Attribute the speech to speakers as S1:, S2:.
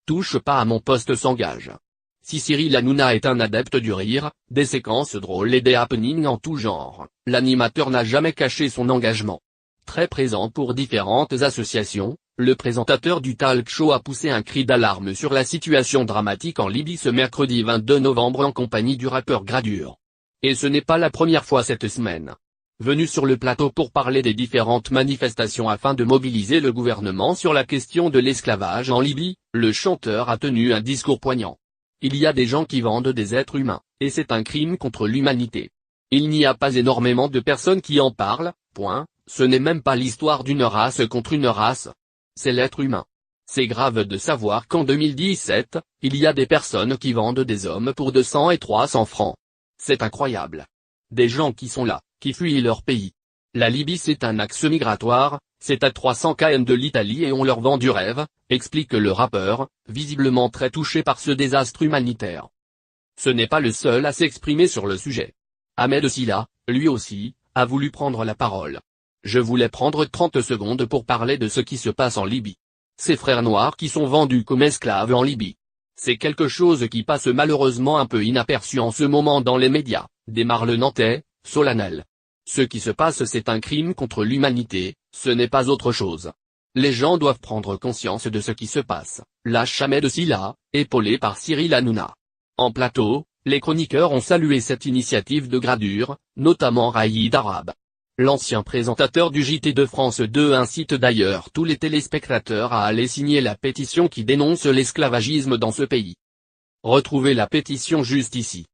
S1: Touche pas à mon poste s'engage. Si Cyril Hanouna est un adepte du rire, des séquences drôles et des happenings en tout genre, l'animateur n'a jamais caché son engagement. Très présent pour différentes associations, le présentateur du talk show a poussé un cri d'alarme sur la situation dramatique en Libye ce mercredi 22 novembre en compagnie du rappeur Gradure. Et ce n'est pas la première fois cette semaine. Venu sur le plateau pour parler des différentes manifestations afin de mobiliser le gouvernement sur la question de l'esclavage en Libye, le chanteur a tenu un discours poignant. Il y a des gens qui vendent des êtres humains, et c'est un crime contre l'humanité. Il n'y a pas énormément de personnes qui en parlent, point, ce n'est même pas l'histoire d'une race contre une race. C'est l'être humain. C'est grave de savoir qu'en 2017, il y a des personnes qui vendent des hommes pour 200 et 300 francs. C'est incroyable. Des gens qui sont là, qui fuient leur pays. La Libye c'est un axe migratoire, c'est à 300 km de l'Italie et on leur vend du rêve, explique le rappeur, visiblement très touché par ce désastre humanitaire. Ce n'est pas le seul à s'exprimer sur le sujet. Ahmed Silla, lui aussi, a voulu prendre la parole. Je voulais prendre 30 secondes pour parler de ce qui se passe en Libye. Ces frères noirs qui sont vendus comme esclaves en Libye. C'est quelque chose qui passe malheureusement un peu inaperçu en ce moment dans les médias, démarre le Nantais, solennel. Ce qui se passe c'est un crime contre l'humanité, ce n'est pas autre chose. Les gens doivent prendre conscience de ce qui se passe, lâche Ahmed Silla, épaulé par Cyril Hanouna. En plateau, les chroniqueurs ont salué cette initiative de Gradure, notamment Raïd Arabe. L'ancien présentateur du JT de France 2 incite d'ailleurs tous les téléspectateurs à aller signer la pétition qui dénonce l'esclavagisme dans ce pays. Retrouvez la pétition juste ici.